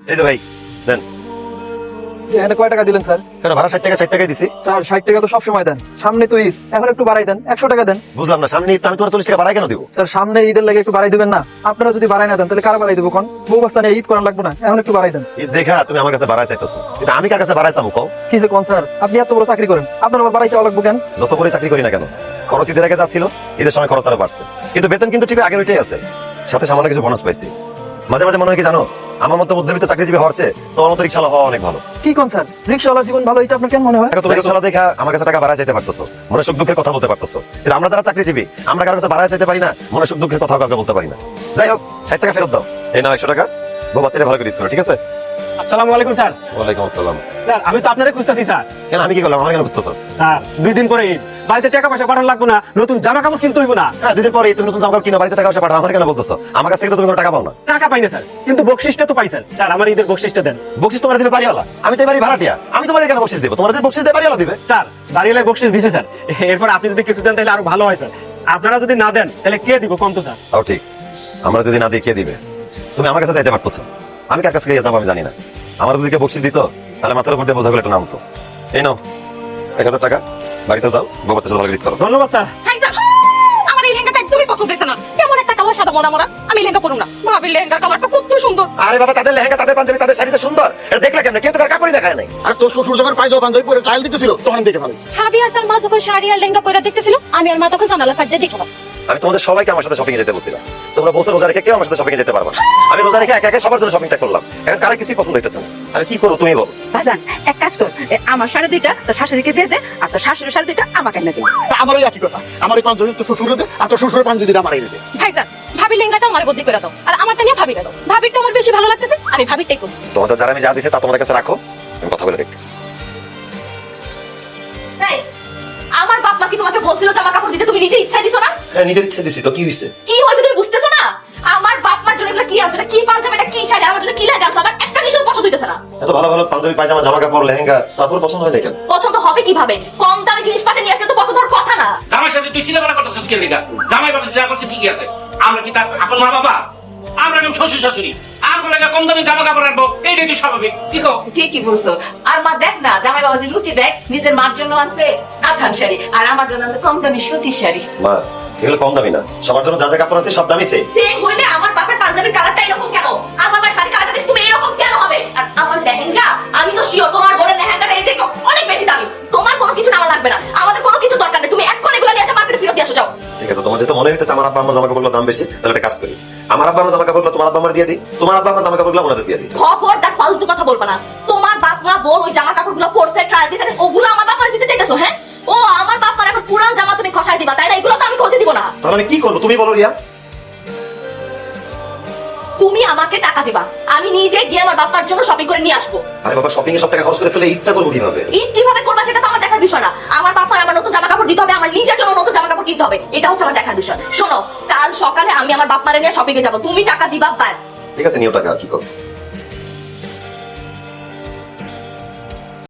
এই যে ভাই দেন। এখানে কয় টাকা দিলেন স্যার? কেন ভাড়া 60 টাকা 60 টাকাই দিছি। স্যার 60 টাকা তো সবসময় দেন, সামনে তো ঈদ, এখন একটু বাড়াই দেন, 100 টাকা দেন। বুঝলাম না, সামনে ঈদ তো আমি তোমার 40 টাকা বাড়াই কেন দিব? স্যার সামনে ঈদের লাগে একটু বাড়াই দিবেন না? আপনারা যদি বাড়াই না দেন তাহলে কারা বাড়াই দেবো কোন? বউ বাচ্চা নিয়ে ঈদ করার লাগবে না, এখন একটু বাড়াই দেন। ঈদ দেখা তুমি আমার কাছে বাড়াই চাইতেছো, কিন্তু আমি কার কাছে বাড়াই চাবো কও? কি যে কোন স্যার, আপনি এত বড় চাকরি করেন, আপনার আবার বাড়াই চাওয়া লাগবে কেন? যত করে চাকরি করি না কেন, খরচ ঈদের আগে যা ছিল ঈদের সময় খরচ আরো বাড়ছে, কিন্তু বেতন কিন্তু ঠিক আগের ওইটাই আছে, সাথে সামান্য কিছু বোনাস পাইছি। মাঝে মাঝে মনে হয় কি জানো, আমার মতো মধ্যবিত্ত চাকরিজীবী হওয়ার চেয়ে তোমার মতো রিক্সাওয়ালা হওয়া অনেক ভালো। কি কোন স্যার, রিক্সাওয়ালার জীবন ভালো এটা আপনার কেন মনে হয়? দেখো, তুমি রিক্সাওয়ালা দেখা আমার কাছে টাকা বাড়ায় চাইতে পারতেছো, মনে সুখ দুঃখের কথা বলতে পারতেছো, কিন্তু আমরা যারা চাকরিজীবী আমরা কারো কাছে বাড়ায় চাইতে পারি না, মনে সুখ দুঃখের কথা কাউকে বলতে পারি না। যাই হোক, 60 টাকা ফেরত দাও। এই নাও 100 টাকা, বউ বাচ্চাটা ভালো করে দিতে হবে, ঠিক আছে? আসসালামু আলাইকুম স্যার। ওয়ালাইকুম আসসালাম। স্যার আমি তো আপনারে খুঁজতেছি স্যার। কেন, আমি কি করলাম? আমার কেন বুঝতেছো? স্যার 2 দিন পরে ঈদ, বাড়িতে টাকা পয়সা পাঠানো লাগবে না, নতুন জামা কাপড় কিনতে হইব না। হ্যাঁ, 2 দিন পরে তুমি নতুন জামা কাপড় কিনো, বাড়িতে টাকা পয়সা পাঠাও, আমার কেন বলতেছো? আমার কাছ থেকে তো তুমি কোনো টাকা পাও না। টাকা পাই না স্যার, কিন্তু বকশিসটা তো পাইছেন স্যার, আমার ঈদের বকশিসটা দেন। বকশিস তোমার দিবে বাড়িওয়ালা, আমি তো বাড়ি ভাড়াটিয়া, আমি তোমার কেন বকশিস দেবো? তোমার যে বকশিস দেবে বাড়িওয়ালা দিবে। স্যার বাড়িওয়ালা বকশিস দিছে স্যার, এরপর আপনি যদি কিছু দেন তাহলে আরো ভালো হয় স্যার। আপনারা যদি না দেন তাহলে কে দিব কম তো স্যার? তাও ঠিক, আমরা যদি না দিই কে দিবে? তুমি আমার কাছে চাইতে পারতেছো, আমি কার কাছে গিয়ে যাবো আমি জানি না। আমার যদি কেউ বকশিস দিত তাহলে মাথার উপর দিয়ে বোঝা গুলো একটা নামতো। এই নাও 1000 টাকা, বাড়িতে যাও, বউ বাচ্চার সাথে ভালো করে ঈদ করো। ধন্যবাদ স্যার। আমার এই লেহেঙ্গাটা একদমই পছন্দ হয়েছে না, কেমন একটা কালার, সাদা মোড়া মোড়া। আমি লেহেঙ্গা পরুম না, ভাবির লেহেঙ্গার কালারটা কত সুন্দর। আরে বাবা, তাদের লেহেঙ্গা, তাদের পাঞ্জাবি, তাদের শাড়িতে সুন্দর, এটা দেখলে কেমনে? কেউ তো কার কাপড়ই দেখায় নাই। আর তোর শ্বশুর যখন পায়জামা পাঞ্জাবি পরে ট্রায়াল দিতেছিল তখন দেখে ফেলেছি। ভাবি আর তার মা যখন শাড়ি আর লেহেঙ্গা পরে দেখতেছিল, আমি আর মা তখন জানালা ফাট দিয়ে দেখে পাচ্ছি। আমি তোমাদের সবাইকে আমার সাথে শপিং এ যেতে বলছিলাম, তোমরা বলছো রোজা রেখে কেউ আমার সাথে শপিং এ যেতে পারবা না। আমি রোজা রেখে একা একা সবার জন্য শপিংটা করলাম, এখন কারো কিছুই পছন্দ হইতেছে না। আমি কি করবো তুমি বলো? বাজান এক কাজ কর, আমার শাড়ি 2টা তোর শাশুড়িকে দিয়ে দে, আর তোর শাশুড়ির শাড়ি 2টা আমাকে এনে দে। আমার ওই একই কথা, আমার এই পাঞ্জাবি তোর শ্বশুরে দে আর তোর শ্বশুরের পাঞ্জাবি আমার এই দে। ভাইজান, ভাবির লেহেঙ্গাটা আমার বদলি করে দাও, আর আমারটা নিয়ে ভাবিটা দাও। ভাবিরটা আমার বেশি ভালো লাগতেছে, আমি ভাবিরটাই করব। তোমাদের যারা আমি যা দিছে তা তোমাদের কাছে রাখো, আমি কথা বলে দেখতেছি। তাই আমার বাপ মা কি তোমাকে বলছিল জামা কাপড় দিতে, তুমি নিজে ইচ্ছাই দিছো না? হ্যাঁ, নিজের ইচ্ছে দিছি তো, কি হইছে? কি হয়েছে তুমি বুঝতেছো না? আমার বাপ মার জন্য এগুলো কি আছে, এটা কি পাঞ্জাবি, এটা কি শাড়ি, আমার জন্য কি লেহেঙ্গা আছে, আমার একটা জিনিস পছন্দ হইতেছে না। এত ভালো ভালো পাঞ্জাবি, পায়জামা, জামা কাপড়, লেহেঙ্গা, তারপর পছন্দ হয় না কেন? পছন্দ হবে কিভাবে? কম দামি জিনিসপাতি নিয়ে আসলে তো পছন্দ হওয়ার কথা না। জামাই সাথে তুই ছেলেবেলা করতেছিস কে লিগা? জামাই বাবা যা করছে ঠিকই আছে, আমরা কি তার আপন মা বাবা? আমরা কেমন শ্বশুর শাশুড়ি, আর বলে কম দামি জামা কাপড় আনবো, এইটাই তো স্বাভাবিক। কি কও? ঠিকই বলছো। আর মা দেখ না, জামাই বাবাজি রুচি দেখ, নিজের মার জন্য আনছে আফগান শাড়ি, আর আমার জন্য আছে কম দামি সুতির শাড়ি। মা, এগুলো কম দামি না, সবার জন্য যা যা কাপড় আছে সব দামি সেম। সেম হইলে আমার বাপের পাঞ্জাবির কালারটা এরকম কেন? আমার মার শাড়ি কালারটা দেখে তুমি এরকম কেন হবে? আর আমার লেহেঙ্গা, আমি তো শিওর তোমার বোনের লেহেঙ্গাটা এর থেকে অনেক বেশি দামি। তোমার কোনো কিছু আমার লাগবে না, আমাদের কোনো কিছু দরকার নেই। তুমি এখন এগুলো নিয়ে মার্কেটে ফেরত দিয়ে আসো, যাও। ঠিক আছে, তোমার যেহেতু মনে হইতেছে আমার আব্বা আমার জামা কাপড়গুলোর দাম বেশি, তাহলে একটা কাজ করি, আমার আব্বা আমার জামা কাপড়গুলো তোমার আব্বা আমার দিয়ে দিই, তোমার আব্বা আমার জামা কাপড়গুলো ওনাদের দিয়ে দিই। খবরদার ফালতু কথা বলবা না। তোমার বাপ মা বোন ওই জামা কাপড়গুলো পরছে, ট্রায়াল দিছে, ওগুলো আমার বাপ মার দিতে চাইতেছো? হ্যাঁ, ও আমার বাপ মার এখন পুরান জামা তুমি খসাই দিবা, তাই না? এগুলো তো আমি খোঁজে দিব না। তাহলে আমি কি করবো তুমি বলো রিয়া? তুমি আমাকে টাকা দিবা, আমি নিজে গিয়ে আমার বাপ মার জন্য শপিং করে নিয়ে আসবো। আরে বাবা, শপিং এ সব টাকা খরচ করে ফেলে ঈদটা করবো কিভাবে? ঈদ কিভাবে করবা সেটা তো আমার দেখার বিষয় না। আমার বাপ মার আমার নতুন জামা কাপড় দিতে হবে, আমার নিজের জন্য নতুন জামা কাপড় কিনতে হবে, এটা হচ্ছে আমার দেখার বিষয়। শোনো, কাল সকালে আমি আমার বাপ মারে নিয়ে শপিং এ যাবো, তুমি টাকা দিবা, ব্যাস। ঠিক আছে, নিও টাকা, কি করবো?